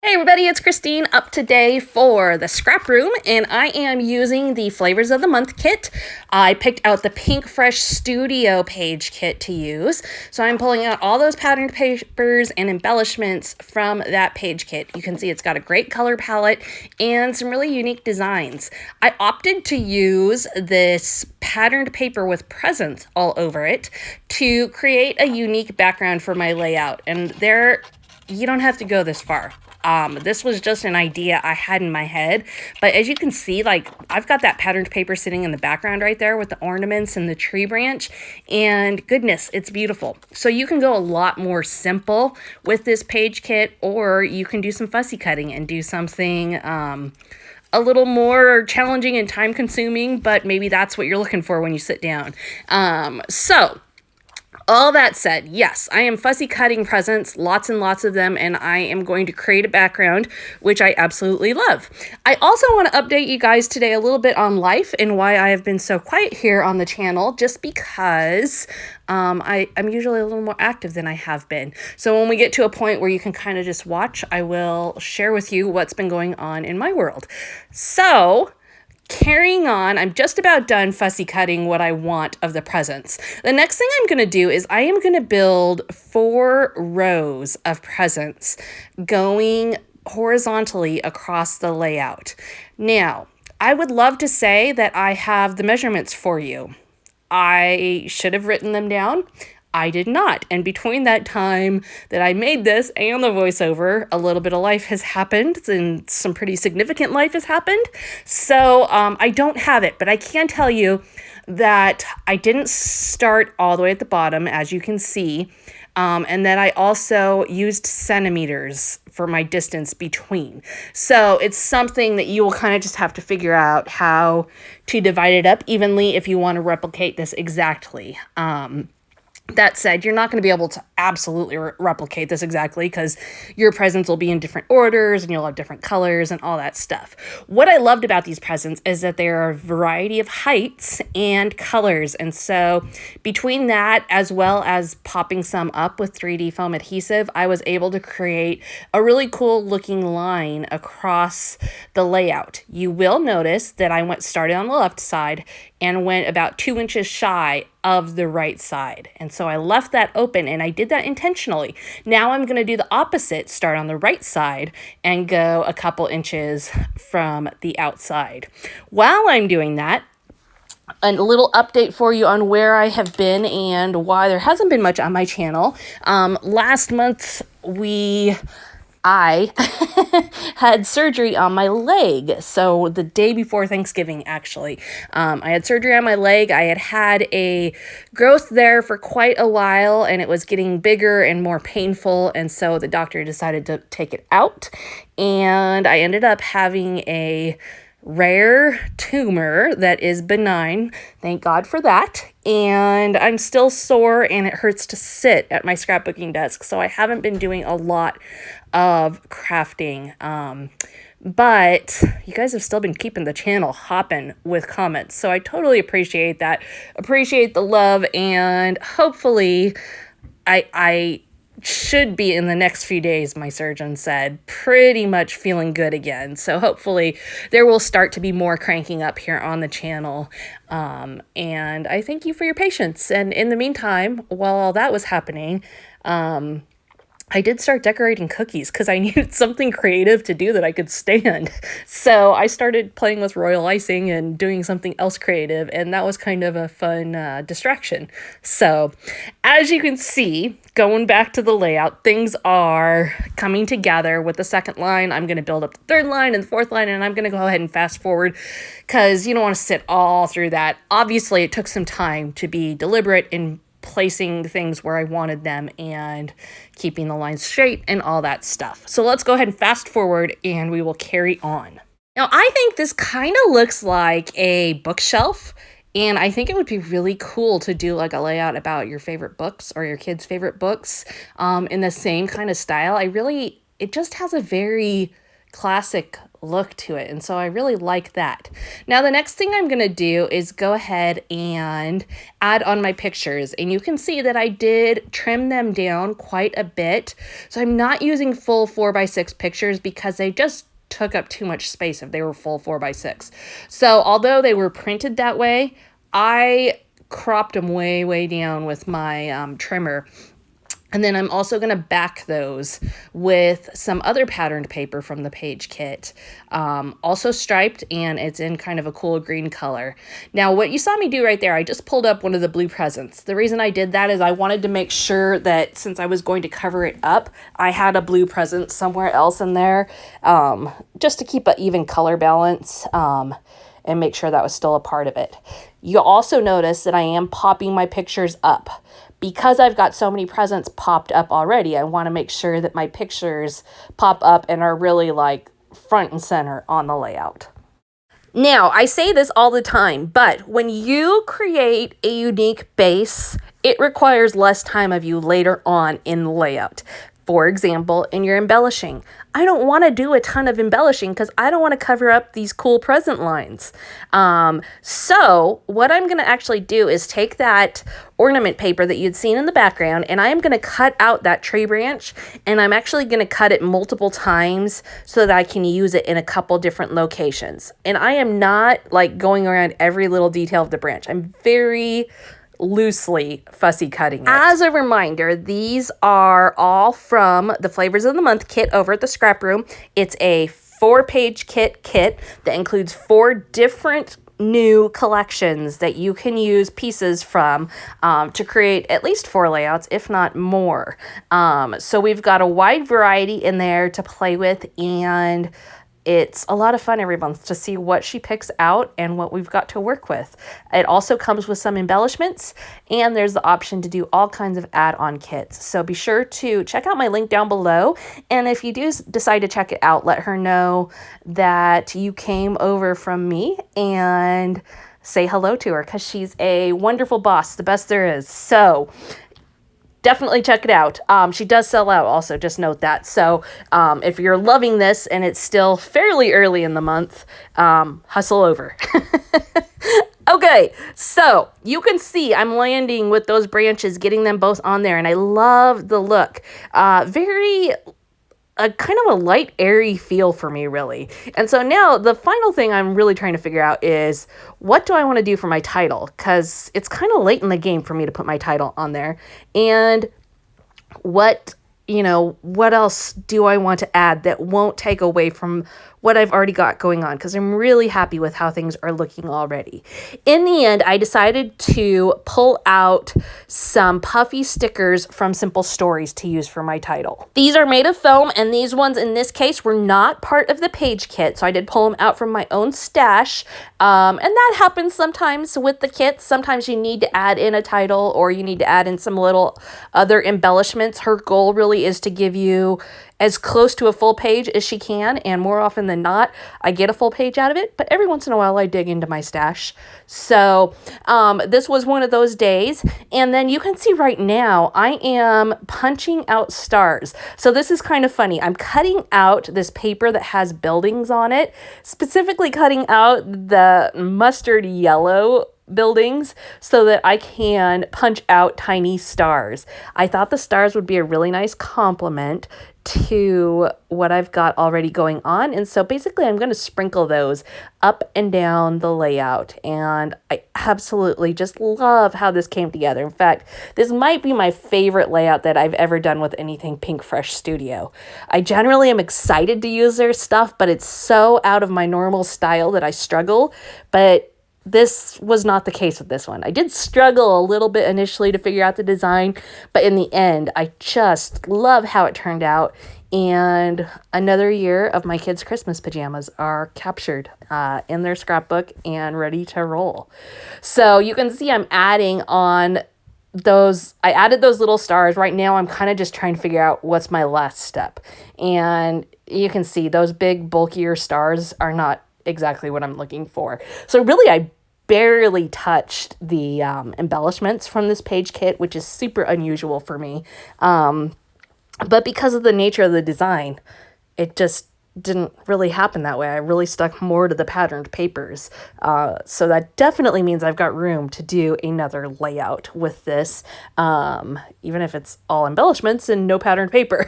Hey everybody, it's Christine up today for the Scrap Room, and I am using the Flavors of the Month kit. I picked out the Pink Fresh Studio page kit to use, so I'm pulling out all those patterned papers and embellishments from that page kit. You can see it's got a great color palette and some really unique designs. I opted to use this patterned paper with presents all over it to create a unique background for my layout, and you don't have to go this far. This was just an idea I had in my head, but as you can see, like, I've got that patterned paper sitting in the background right there with the ornaments and the tree branch, and goodness, it's beautiful. So you can go a lot more simple with this page kit, or you can do some fussy cutting and do something a little more challenging and time consuming, but maybe that's what you're looking for when you sit down. All that said, yes, I am fussy cutting presents, lots and lots of them, and I am going to create a background, which I absolutely love. I also want to update you guys today a little bit on life and why I have been so quiet here on the channel, just because I'm usually a little more active than I have been. So when we get to a point where you can kind of just watch, I will share with you what's been going on in my world. So carrying on, I'm just about done fussy cutting what I want of the presents. The next thing I'm going to do is I am going to build 4 rows of presents going horizontally across the layout. Now, I would love to say that I have the measurements for you. I should have written them down. I did not. And between that time that I made this and the voiceover, a little bit of life has happened, and some pretty significant life has happened. So I don't have it, but I can tell you that I didn't start all the way at the bottom, as you can see, and that I also used centimeters for my distance between. So it's something that you will kind of just have to figure out how to divide it up evenly if you want to replicate this exactly. That said, you're not going to be able to absolutely replicate this exactly because your presents will be in different orders and you'll have different colors and all that stuff. What I loved about these presents is that there are a variety of heights and colors. And so between that, as well as popping some up with 3D foam adhesive, I was able to create a really cool looking line across the layout. You will notice that I started on the left side and went about 2 inches shy of the right side. And so I left that open, and I did that intentionally. Now I'm going to do the opposite, start on the right side and go a couple inches from the outside. While I'm doing that, a little update for you on where I have been and why there hasn't been much on my channel. Last month, I had surgery on my leg. So the day before Thanksgiving, actually, I had surgery on my leg. I had a growth there for quite a while, and it was getting bigger and more painful. And so the doctor decided to take it out, and I ended up having a rare tumor that is benign. Thank God for that. And I'm still sore, and it hurts to sit at my scrapbooking desk. So I haven't been doing a lot of crafting. But you guys have still been keeping the channel hopping with comments. So I totally appreciate that. Appreciate the love, and hopefully I should be in the next few days, my surgeon said, pretty much feeling good again. So hopefully there will start to be more cranking up here on the channel. And I thank you for your patience. And in the meantime, while all that was happening, I did start decorating cookies because I needed something creative to do that I could stand. So I started playing with royal icing and doing something else creative, and that was kind of a fun distraction. So as you can see, going back to the layout, things are coming together with the second line. I'm going to build up the third line and the fourth line, and I'm going to go ahead and fast forward because you don't want to sit all through that. Obviously, it took some time to be deliberate in placing things where I wanted them and keeping the lines straight and all that stuff. So let's go ahead and fast forward, and we will carry on. Now, I think this kind of looks like a bookshelf, and I think it would be really cool to do like a layout about your favorite books or your kids' favorite books in the same kind of style. It just has a very classic look to it. And so I really like that. Now, the next thing I'm going to do is go ahead and add on my pictures. And you can see that I did trim them down quite a bit. So I'm not using full 4x6 pictures because they just took up too much space if they were full 4x6. So although they were printed that way, I cropped them way down with my trimmer. And then I'm also going to back those with some other patterned paper from the page kit, also striped, and it's in kind of a cool green color. Now, what you saw me do right there, I just pulled up one of the blue presents. The reason I did that is I wanted to make sure that since I was going to cover it up, I had a blue present somewhere else in there, just to keep an even color balance, and make sure that was still a part of it. You'll also notice that I am popping my pictures up. Because I've got so many presents popped up already, I want to make sure that my pictures pop up and are really like front and center on the layout. Now, I say this all the time, but when you create a unique base, it requires less time of you later on in the layout. For example, in your embellishing, I don't want to do a ton of embellishing because I don't want to cover up these cool present lines. So what I'm going to actually do is take that ornament paper that you'd seen in the background, and I am going to cut out that tree branch, and I'm actually going to cut it multiple times so that I can use it in a couple different locations. And I am not like going around every little detail of the branch. I'm very loosely fussy cutting it. As a reminder, these are all from the Flavors of the Month kit over at the ScrapRoom. It's a 4-page kit that includes 4 different new collections that you can use pieces from to create at least 4 layouts, if not more. So we've got a wide variety in there to play with, and it's a lot of fun every month to see what she picks out and what we've got to work with. It also comes with some embellishments, and there's the option to do all kinds of add-on kits. So be sure to check out my link down below. And if you do decide to check it out, let her know that you came over from me and say hello to her because she's a wonderful boss, the best there is. So definitely check it out. She does sell out also, just note that. So if you're loving this and it's still fairly early in the month, hustle over. Okay, so you can see I'm landing with those branches, getting them both on there, and I love the look. Very kind of a light, airy feel for me, really. And so now the final thing I'm really trying to figure out is what do I want to do for my title? Because it's kind of late in the game for me to put my title on there. And what else do I want to add that won't take away from what I've already got going on? Because I'm really happy with how things are looking already. In the end, I decided to pull out some puffy stickers from Simple Stories to use for my title. These are made of foam, and these ones in this case were not part of the page kit, so I did pull them out from my own stash. And that happens sometimes with the kits. Sometimes you need to add in a title, or you need to add in some little other embellishments. Her goal really is to give you as close to a full page as she can, and more often than not, I get a full page out of it, but every once in a while I dig into my stash. So this was one of those days, and then you can see right now I am punching out stars. So this is kind of funny. I'm cutting out this paper that has buildings on it, specifically cutting out the mustard yellow buildings so that I can punch out tiny stars. I thought the stars would be a really nice complement to what I've got already going on. And so basically I'm going to sprinkle those up and down the layout. And I absolutely just love how this came together. In fact, this might be my favorite layout that I've ever done with anything Pink Fresh Studio. I generally am excited to use their stuff, but it's so out of my normal style that I struggle. But this was not the case with this one. I did struggle a little bit initially to figure out the design, but in the end, I just love how it turned out. And another year of my kids' Christmas pajamas are captured in their scrapbook and ready to roll. So you can see I'm adding on those. I added those little stars. Right now, I'm kind of just trying to figure out what's my last step. And you can see those big, bulkier stars are not exactly what I'm looking for. So really, I barely touched the embellishments from this page kit, which is super unusual for me. But because of the nature of the design, it just didn't really happen that way. I really stuck more to the patterned papers. So that definitely means I've got room to do another layout with this, even if it's all embellishments and no patterned paper.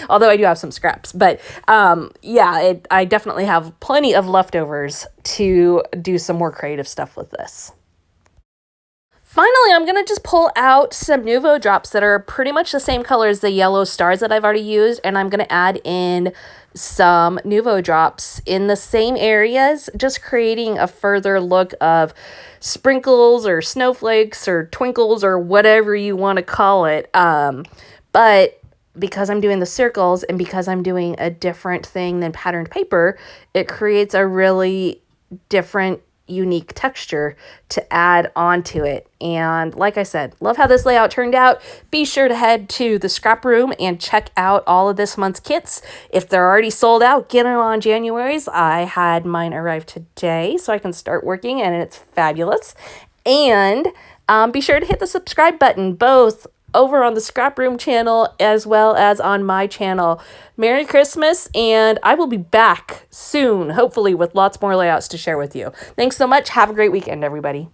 Although I do have some scraps. But yeah, I definitely have plenty of leftovers to do some more creative stuff with this. Finally, I'm going to just pull out some Nuvo drops that are pretty much the same color as the yellow stars that I've already used, and I'm going to add in some Nuvo drops in the same areas, just creating a further look of sprinkles or snowflakes or twinkles or whatever you want to call it. But because I'm doing the circles and because I'm doing a different thing than patterned paper, it creates a really different unique texture to add onto it. And like I said, love how this layout turned out. Be sure to head to the scrap room and check out all of this month's kits. If they're already sold out, get them on January's. I had mine arrive today so I can start working, and it's fabulous. And be sure to hit the subscribe button, both over on the Scrap Room channel as well as on my channel. Merry Christmas, and I will be back soon, hopefully with lots more layouts to share with you. Thanks so much. Have a great weekend, everybody.